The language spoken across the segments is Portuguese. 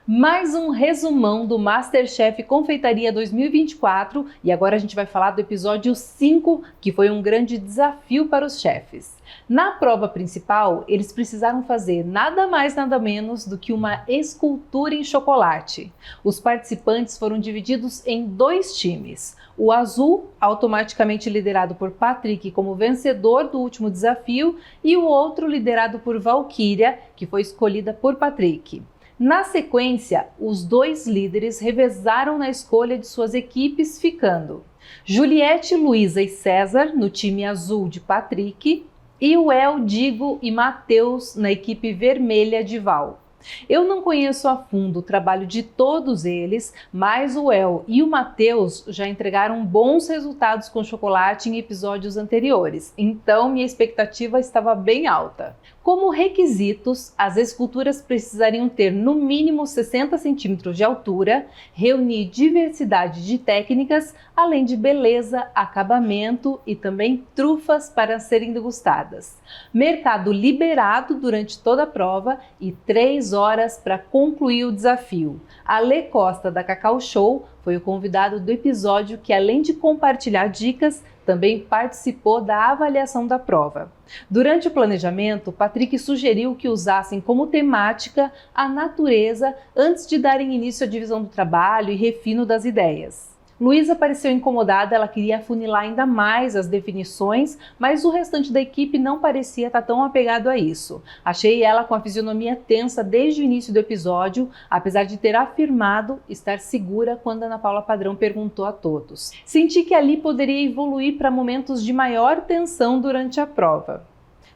Mais um resumão do MasterChef Confeitaria 2024 e agora a gente vai falar do episódio 5, que foi um grande desafio para os chefes. Na prova principal, eles precisaram fazer nada mais nada menos do que uma escultura em chocolate. Os participantes foram divididos em 2 times. O azul, automaticamente liderado por Patrick como vencedor do último desafio, e o outro liderado por Valquíria, que foi escolhida por Patrick. Na sequência, os 2 líderes revezaram na escolha de suas equipes, ficando Juliette, Luísa e César no time azul de Patrick e o El, Digo e Matheus na equipe vermelha de Val. Eu não conheço a fundo o trabalho de todos eles, mas o El e o Matheus já entregaram bons resultados com chocolate em episódios anteriores, então minha expectativa estava bem alta. Como requisitos, as esculturas precisariam ter no mínimo 60 centímetros de altura, reunir diversidade de técnicas, além de beleza, acabamento e também trufas para serem degustadas. Mercado liberado durante toda a prova e 3 horas para concluir o desafio. Ale Costa, da Cacau Show, foi o convidado do episódio que, além de compartilhar dicas, também participou da avaliação da prova. Durante o planejamento, Patrick sugeriu que usassem como temática a natureza antes de darem início à divisão do trabalho e refino das ideias. Luísa pareceu incomodada, ela queria afunilar ainda mais as definições, mas o restante da equipe não parecia estar tão apegado a isso. Achei ela com a fisionomia tensa desde o início do episódio, apesar de ter afirmado estar segura quando Ana Paula Padrão perguntou a todos. Senti que ali poderia evoluir para momentos de maior tensão durante a prova.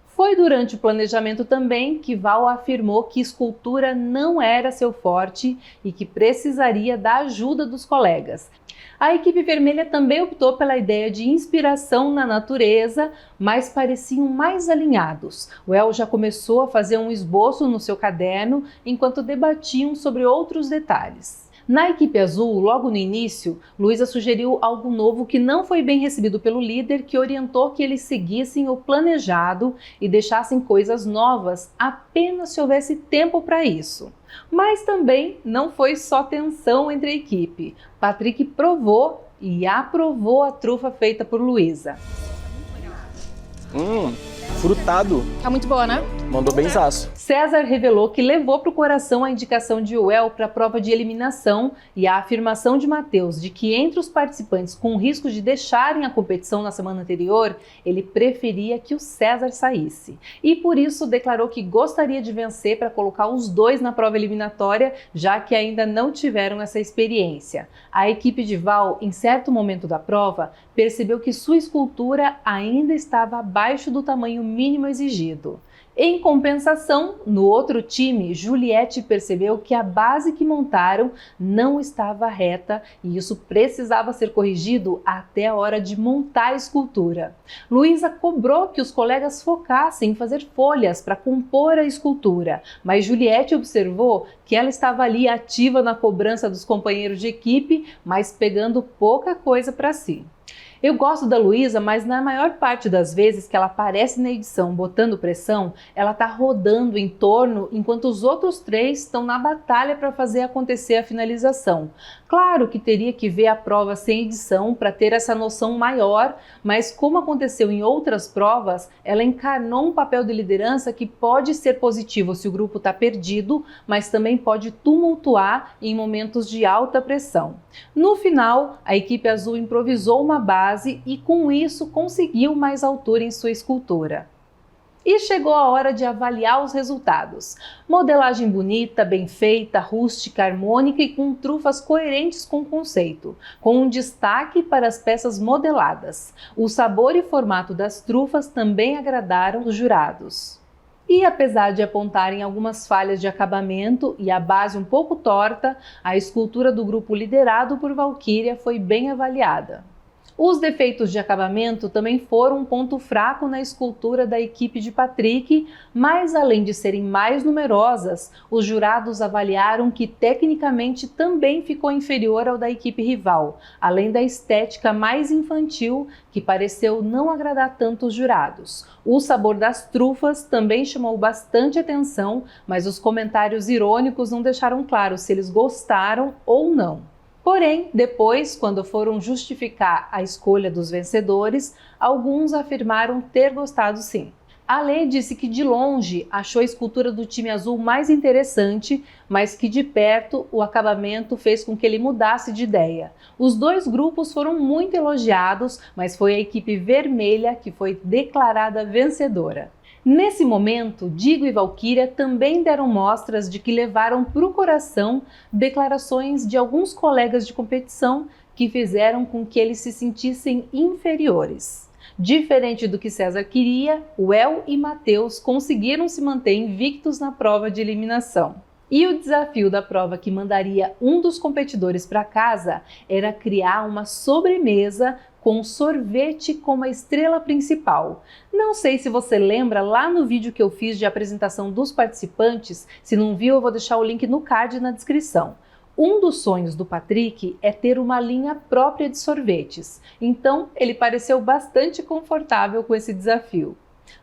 Foi durante o planejamento também que Val afirmou que escultura não era seu forte e que precisaria da ajuda dos colegas. A equipe vermelha também optou pela ideia de inspiração na natureza, mas pareciam mais alinhados. O El já começou a fazer um esboço no seu caderno enquanto debatiam sobre outros detalhes. Na equipe azul, logo no início, Luísa sugeriu algo novo que não foi bem recebido pelo líder, que orientou que eles seguissem o planejado e deixassem coisas novas apenas se houvesse tempo para isso. Mas também não foi só tensão entre a equipe. Patrick provou e aprovou a trufa feita por Luísa. Frutado. Tá muito boa, né? Mandou benzaço. César revelou que levou para o coração a indicação de Uel para a prova de eliminação e a afirmação de Matheus de que entre os participantes com risco de deixarem a competição na semana anterior, ele preferia que o César saísse. E por isso declarou que gostaria de vencer para colocar os 2 na prova eliminatória, já que ainda não tiveram essa experiência. A equipe de Val, em certo momento da prova, percebeu que sua escultura ainda estava abaixo do tamanho mínimo exigido. Em compensação, no outro time, Juliette percebeu que a base que montaram não estava reta e isso precisava ser corrigido até a hora de montar a escultura. Luísa cobrou que os colegas focassem em fazer folhas para compor a escultura, mas Juliette observou que ela estava ali ativa na cobrança dos companheiros de equipe, mas pegando pouca coisa para si. Eu gosto da Luísa, mas na maior parte das vezes que ela aparece na edição botando pressão, ela tá rodando em torno enquanto os outros 3 estão na batalha para fazer acontecer a finalização. Claro que teria que ver a prova sem edição para ter essa noção maior, mas como aconteceu em outras provas, ela encarnou um papel de liderança que pode ser positivo se o grupo está perdido, mas também pode tumultuar em momentos de alta pressão. No final, a equipe azul improvisou uma base e com isso conseguiu mais altura em sua escultura. E chegou a hora de avaliar os resultados. Modelagem bonita, bem feita, rústica, harmônica e com trufas coerentes com o conceito, com um destaque para as peças modeladas. O sabor e formato das trufas também agradaram os jurados. E apesar de apontarem algumas falhas de acabamento e a base um pouco torta, a escultura do grupo liderado por Valquíria foi bem avaliada. Os defeitos de acabamento também foram um ponto fraco na escultura da equipe de Patrick, mas além de serem mais numerosas, os jurados avaliaram que tecnicamente também ficou inferior ao da equipe rival, além da estética mais infantil, que pareceu não agradar tanto os jurados. O sabor das trufas também chamou bastante atenção, mas os comentários irônicos não deixaram claro se eles gostaram ou não. Porém, depois, quando foram justificar a escolha dos vencedores, alguns afirmaram ter gostado sim. A Lê disse que de longe achou a escultura do time azul mais interessante, mas que de perto o acabamento fez com que ele mudasse de ideia. Os dois grupos foram muito elogiados, mas foi a equipe vermelha que foi declarada vencedora. Nesse momento, Digo e Valquíria também deram mostras de que levaram para o coração declarações de alguns colegas de competição que fizeram com que eles se sentissem inferiores. Diferente do que César queria, El e Matheus conseguiram se manter invictos na prova de eliminação. E o desafio da prova que mandaria um dos competidores para casa era criar uma sobremesa com sorvete como a estrela principal. Não sei se você lembra lá no vídeo que eu fiz de apresentação dos participantes. Se não viu, eu vou deixar o link no card na descrição. Um dos sonhos do Patrick é ter uma linha própria de sorvetes, então ele pareceu bastante confortável com esse desafio.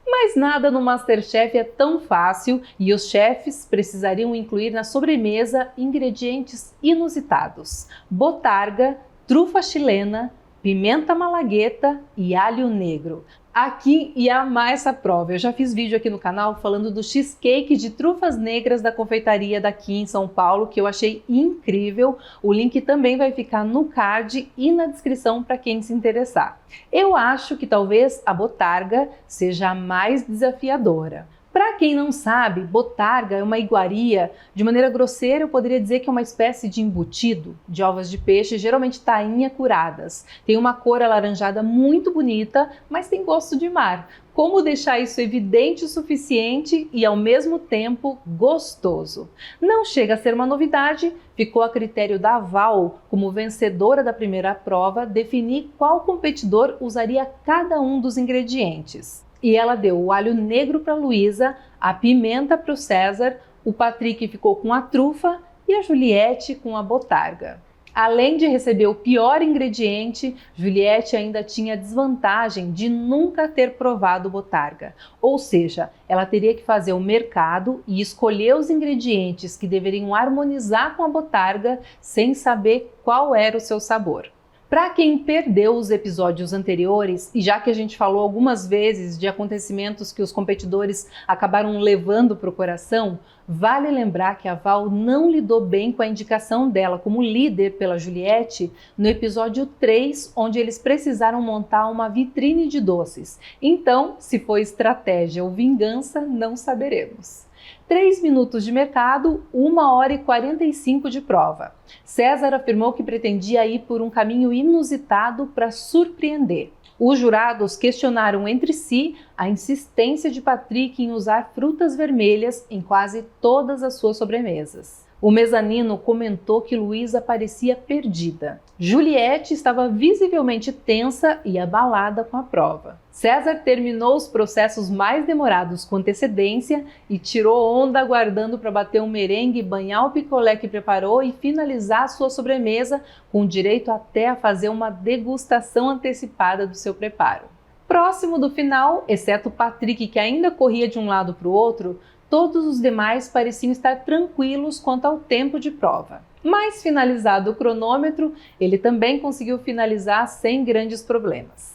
Mas nada no MasterChef é tão fácil e os chefes precisariam incluir na sobremesa ingredientes inusitados: botarga, trufa chilena, pimenta malagueta e alho negro. Aqui ia amar essa prova. Eu já fiz vídeo aqui no canal falando do cheesecake de trufas negras da confeitaria daqui em São Paulo, que eu achei incrível. O link também vai ficar no card e na descrição para quem se interessar. Eu acho que talvez a botarga seja a mais desafiadora. Para quem não sabe, botarga é uma iguaria. De maneira grosseira, eu poderia dizer que é uma espécie de embutido de ovas de peixe, geralmente tainha curadas. Tem uma cor alaranjada muito bonita, mas tem gosto de mar. Como deixar isso evidente o suficiente e ao mesmo tempo gostoso? Não chega a ser uma novidade, ficou a critério da Val, como vencedora da primeira prova, definir qual competidor usaria cada um dos ingredientes. E ela deu o alho negro para a Luísa, a pimenta para o César, o Patrick ficou com a trufa e a Juliette com a botarga. Além de receber o pior ingrediente, Juliette ainda tinha a desvantagem de nunca ter provado botarga. Ou seja, ela teria que fazer o mercado e escolher os ingredientes que deveriam harmonizar com a botarga sem saber qual era o seu sabor. Para quem perdeu os episódios anteriores, e já que a gente falou algumas vezes de acontecimentos que os competidores acabaram levando para o coração, vale lembrar que a Val não lidou bem com a indicação dela como líder pela Juliette no episódio 3, onde eles precisaram montar uma vitrine de doces. Então, se foi estratégia ou vingança, não saberemos. 3 minutos de mercado, 1 hora e 45 de prova. César afirmou que pretendia ir por um caminho inusitado para surpreender. Os jurados questionaram entre si a insistência de Patrick em usar frutas vermelhas em quase todas as suas sobremesas. O mezanino comentou que Luísa parecia perdida. Juliette estava visivelmente tensa e abalada com a prova. César terminou os processos mais demorados com antecedência e tirou onda aguardando para bater um merengue, banhar o picolé que preparou e finalizar sua sobremesa, com direito até a fazer uma degustação antecipada do seu preparo. Próximo do final, exceto Patrick, que ainda corria de um lado para o outro, todos os demais pareciam estar tranquilos quanto ao tempo de prova. Mas finalizado o cronômetro, ele também conseguiu finalizar sem grandes problemas.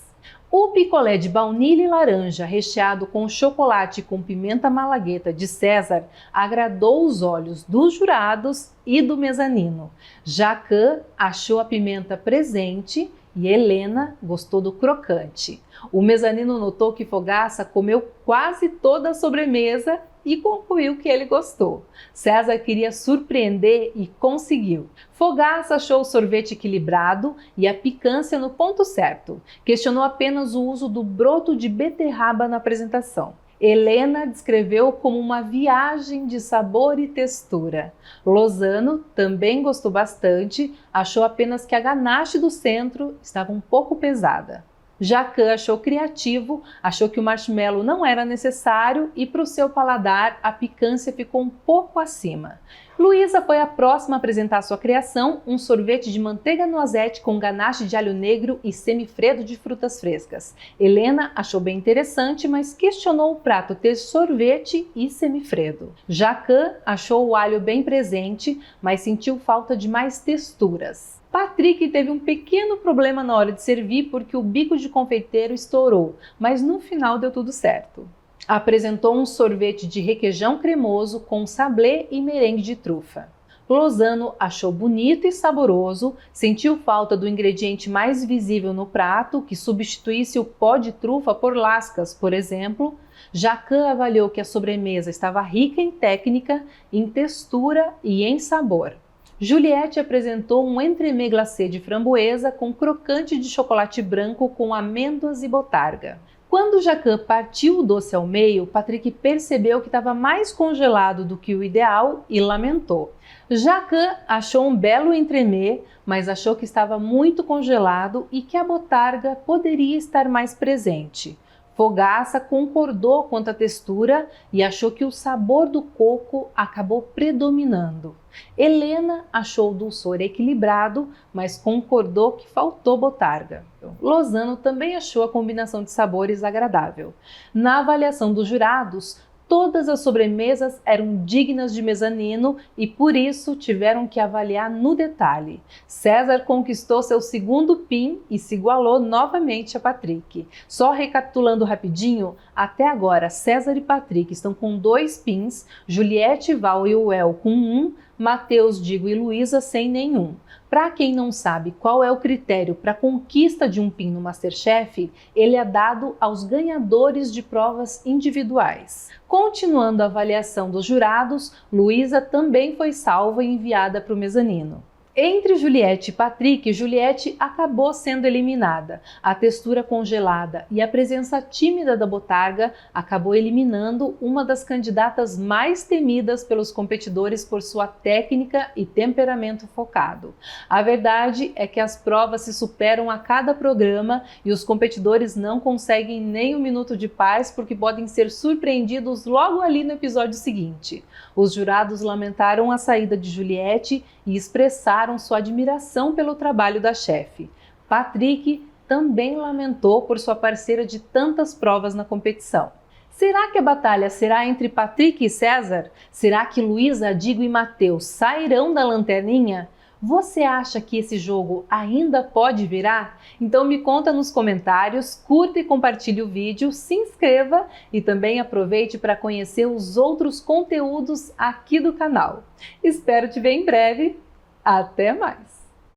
O picolé de baunilha e laranja recheado com chocolate com pimenta malagueta de César agradou os olhos dos jurados e do mezanino. Jacan achou a pimenta presente e Helena gostou do crocante. O mezanino notou que Fogaça comeu quase toda a sobremesa e concluiu que ele gostou. César queria surpreender e conseguiu. Fogaça achou o sorvete equilibrado e a picância no ponto certo. Questionou apenas o uso do broto de beterraba na apresentação. Helena descreveu como uma viagem de sabor e textura. Lozano também gostou bastante, achou apenas que a ganache do centro estava um pouco pesada. Jacan achou criativo, achou que o marshmallow não era necessário e para o seu paladar a picância ficou um pouco acima. Luísa foi a próxima a apresentar sua criação, um sorvete de manteiga noisette com ganache de alho negro e semifredo de frutas frescas. Helena achou bem interessante, mas questionou o prato ter sorvete e semifredo. Jacan achou o alho bem presente, mas sentiu falta de mais texturas. Patrick teve um pequeno problema na hora de servir porque o bico de confeiteiro estourou, mas no final deu tudo certo. Apresentou um sorvete de requeijão cremoso com sablé e merengue de trufa. Lozano achou bonito e saboroso, sentiu falta do ingrediente mais visível no prato, que substituísse o pó de trufa por lascas, por exemplo. Jacan avaliou que a sobremesa estava rica em técnica, em textura e em sabor. Juliette apresentou um entremets glacê de framboesa com crocante de chocolate branco com amêndoas e botarga. Quando Jacan partiu o doce ao meio, Patrick percebeu que estava mais congelado do que o ideal e lamentou. Jacan achou um belo entremets, mas achou que estava muito congelado e que a botarga poderia estar mais presente. Fogaça concordou quanto à textura e achou que o sabor do coco acabou predominando. Helena achou o dulçor equilibrado, mas concordou que faltou botarga. Lozano também achou a combinação de sabores agradável. Na avaliação dos jurados, todas as sobremesas eram dignas de mezanino e por isso tiveram que avaliar no detalhe. César conquistou seu segundo PIN e se igualou novamente a Patrick. Só recapitulando rapidinho, até agora César e Patrick estão com 2 PINs, Juliette, Val e Uel com 1, Matheus, Digo e Luísa sem nenhum. Para quem não sabe qual é o critério para a conquista de um PIN no MasterChef, ele é dado aos ganhadores de provas individuais. Continuando a avaliação dos jurados, Luísa também foi salva e enviada para o mezanino. Entre Juliette e Patrick, Juliette acabou sendo eliminada. A textura congelada e a presença tímida da botarga acabou eliminando uma das candidatas mais temidas pelos competidores por sua técnica e temperamento focado. A verdade é que as provas se superam a cada programa e os competidores não conseguem nem um minuto de paz porque podem ser surpreendidos logo ali no episódio seguinte. Os jurados lamentaram a saída de Juliette e expressaram sua admiração pelo trabalho da chefe. Patrick também lamentou por sua parceira de tantas provas na competição. Será que a batalha será entre Patrick e César? Será que Luísa, Digo e Matheus sairão da lanterninha? Você acha que esse jogo ainda pode virar? Então me conta nos comentários, curta e compartilhe o vídeo, se inscreva e também aproveite para conhecer os outros conteúdos aqui do canal. Espero te ver em breve. Até mais!